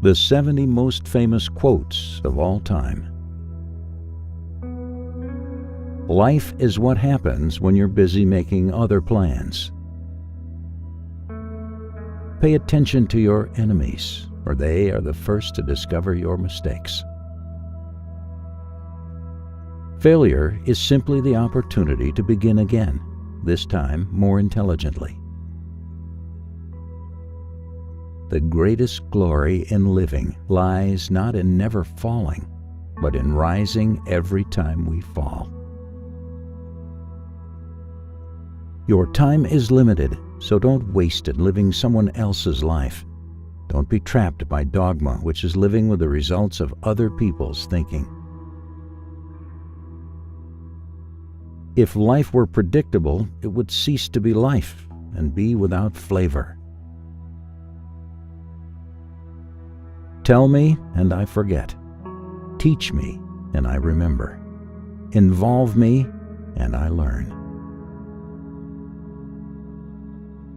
The 70 most famous quotes of all time. Life is what happens when you're busy making other plans. Pay attention to your enemies, for they are the first to discover your mistakes. Failure is simply the opportunity to begin again, this time more intelligently. The greatest glory in living lies not in never falling, but in rising every time we fall. Your time is limited, so don't waste it living someone else's life. Don't be trapped by dogma, which is living with the results of other people's thinking. If life were predictable, it would cease to be life and be without flavor. Tell me, and I forget. Teach me, and I remember. Involve me, and I learn.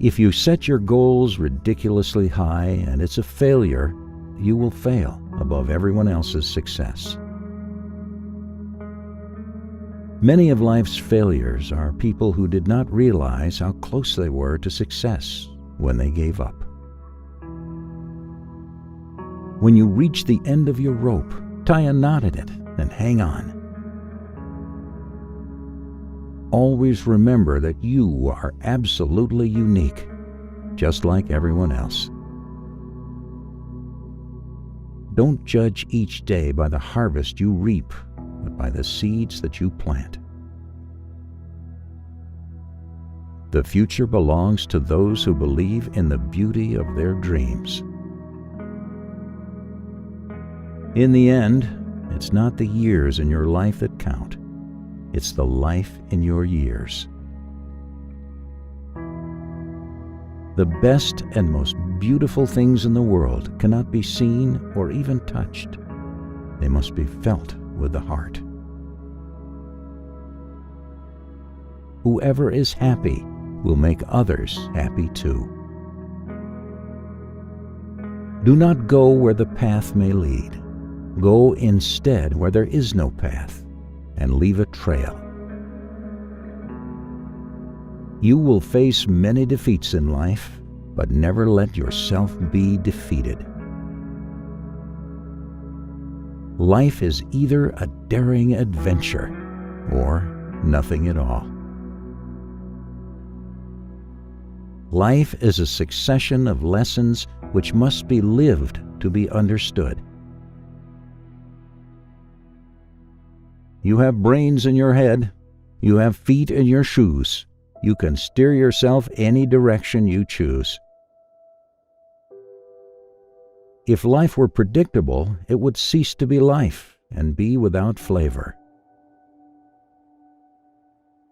If you set your goals ridiculously high and it's a failure, you will fail above everyone else's success. Many of life's failures are people who did not realize how close they were to success when they gave up. When you reach the end of your rope, tie a knot in it and hang on. Always remember that you are absolutely unique, just like everyone else. Don't judge each day by the harvest you reap, but by the seeds that you plant. The future belongs to those who believe in the beauty of their dreams. In the end, it's not the years in your life that count. It's the life in your years. The best and most beautiful things in the world cannot be seen or even touched. They must be felt with the heart. Whoever is happy will make others happy too. Do not go where the path may lead. Go instead where there is no path, and leave a trail. You will face many defeats in life, but never let yourself be defeated. Life is either a daring adventure or nothing at all. Life is a succession of lessons which must be lived to be understood. You have brains in your head. You have feet in your shoes. You can steer yourself any direction you choose. If life were predictable, it would cease to be life and be without flavor.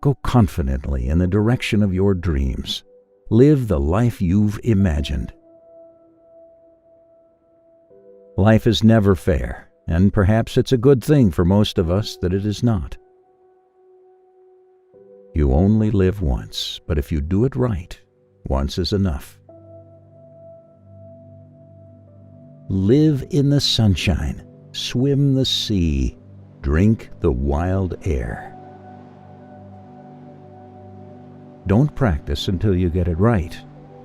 Go confidently in the direction of your dreams. Live the life you've imagined. Life is never fair. And perhaps it's a good thing for most of us that it is not. You only live once, but if you do it right, once is enough. Live in the sunshine, swim the sea, drink the wild air. Don't practice until you get it right.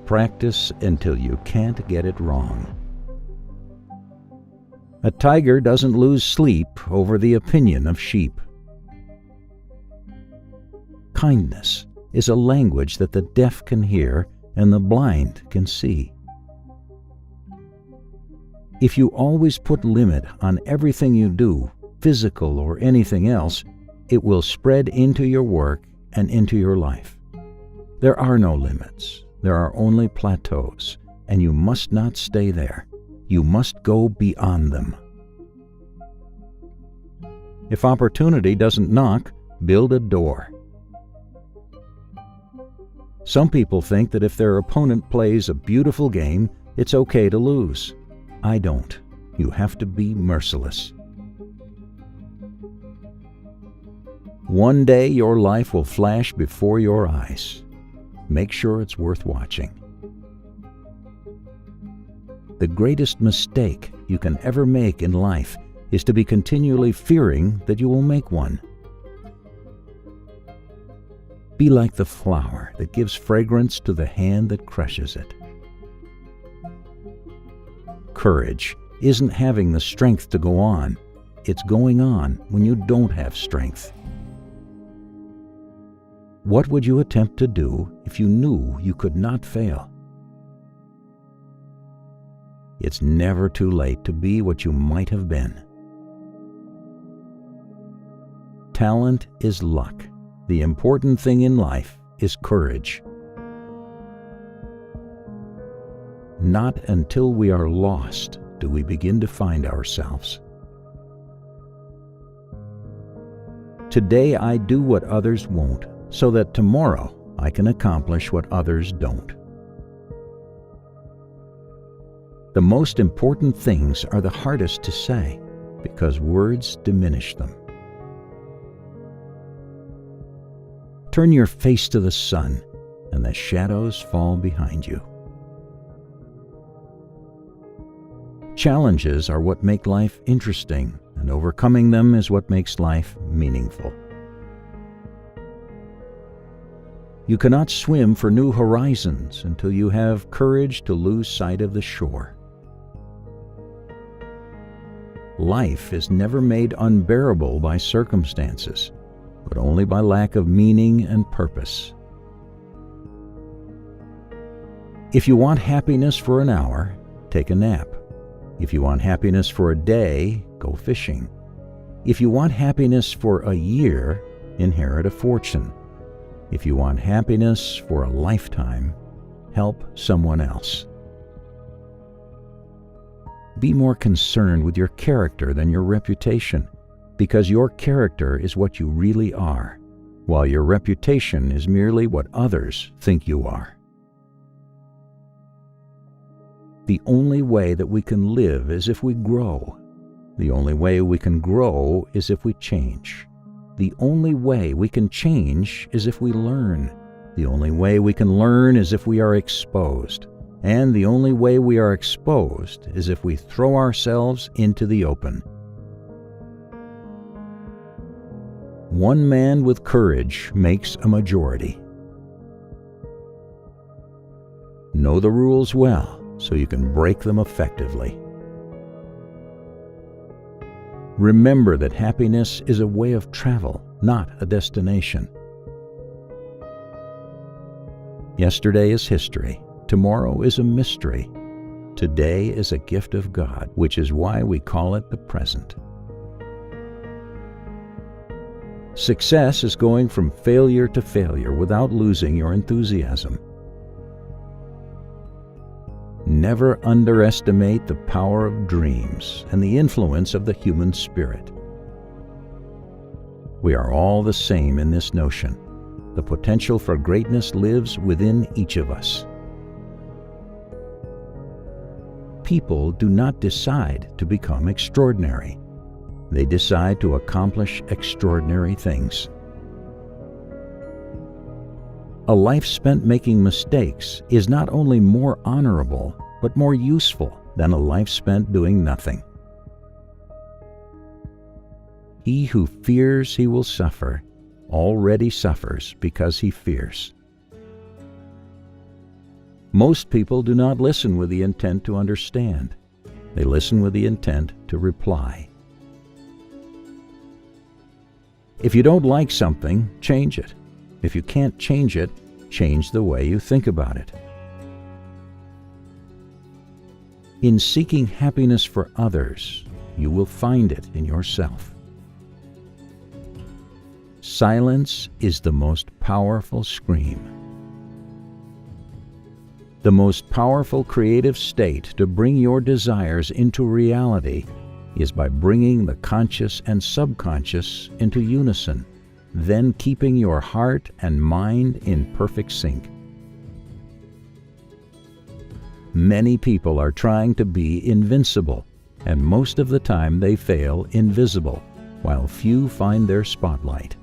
Practice until you can't get it wrong. A tiger doesn't lose sleep over the opinion of sheep. Kindness is a language that the deaf can hear and the blind can see. If you always put limit on everything you do, physical or anything else, it will spread into your work and into your life. There are no limits. There are only plateaus, and you must not stay there. You must go beyond them. If opportunity doesn't knock, build a door. Some people think that if their opponent plays a beautiful game, it's okay to lose. I don't. You have to be merciless. One day your life will flash before your eyes. Make sure it's worth watching. The greatest mistake you can ever make in life is to be continually fearing that you will make one. Be like the flower that gives fragrance to the hand that crushes it. Courage isn't having the strength to go on. It's going on when you don't have strength. What would you attempt to do if you knew you could not fail? It's never too late to be what you might have been. Talent is luck. The important thing in life is courage. Not until we are lost do we begin to find ourselves. Today I do what others won't, so that tomorrow I can accomplish what others don't. The most important things are the hardest to say because words diminish them. Turn your face to the sun, and the shadows fall behind you. Challenges are what make life interesting, and overcoming them is what makes life meaningful. You cannot swim for new horizons until you have courage to lose sight of the shore. Life is never made unbearable by circumstances, but only by lack of meaning and purpose. If you want happiness for an hour, take a nap. If you want happiness for a day, go fishing. If you want happiness for a year, inherit a fortune. If you want happiness for a lifetime, help someone else. Be more concerned with your character than your reputation, because your character is what you really are, while your reputation is merely what others think you are. The only way that we can live is if we grow. The only way we can grow is if we change. The only way we can change is if we learn. The only way we can learn is if we are exposed. And the only way we are exposed is if we throw ourselves into the open. One man with courage makes a majority. Know the rules well so you can break them effectively. Remember that happiness is a way of travel, not a destination. Yesterday is history. Tomorrow is a mystery. Today is a gift of God, which is why we call it the present. Success is going from failure to failure without losing your enthusiasm. Never underestimate the power of dreams and the influence of the human spirit. We are all the same in this notion. The potential for greatness lives within each of us. People do not decide to become extraordinary. They decide to accomplish extraordinary things. A life spent making mistakes is not only more honorable, but more useful than a life spent doing nothing. He who fears he will suffer already suffers because he fears. Most people do not listen with the intent to understand. They listen with the intent to reply. If you don't like something, change it. If you can't change it, change the way you think about it. In seeking happiness for others, you will find it in yourself. Silence is the most powerful scream. The most powerful creative state to bring your desires into reality is by bringing the conscious and subconscious into unison, then keeping your heart and mind in perfect sync. Many people are trying to be invincible, and most of the time they fail invisible, while few find their spotlight.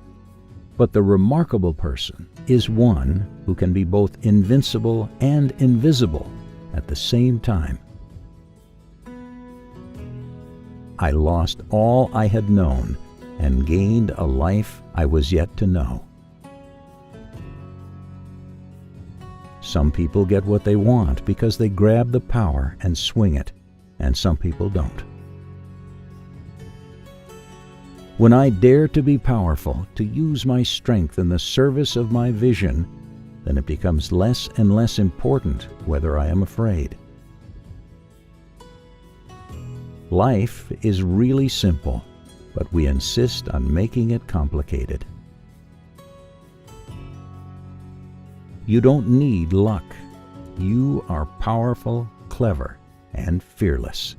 But the remarkable person is one who can be both invincible and invisible at the same time. I lost all I had known and gained a life I was yet to know. Some people get what they want because they grab the power and swing it, and some people don't. When I dare to be powerful, to use my strength in the service of my vision, then it becomes less and less important whether I am afraid. Life is really simple, but we insist on making it complicated. You don't need luck. You are powerful, clever, and fearless.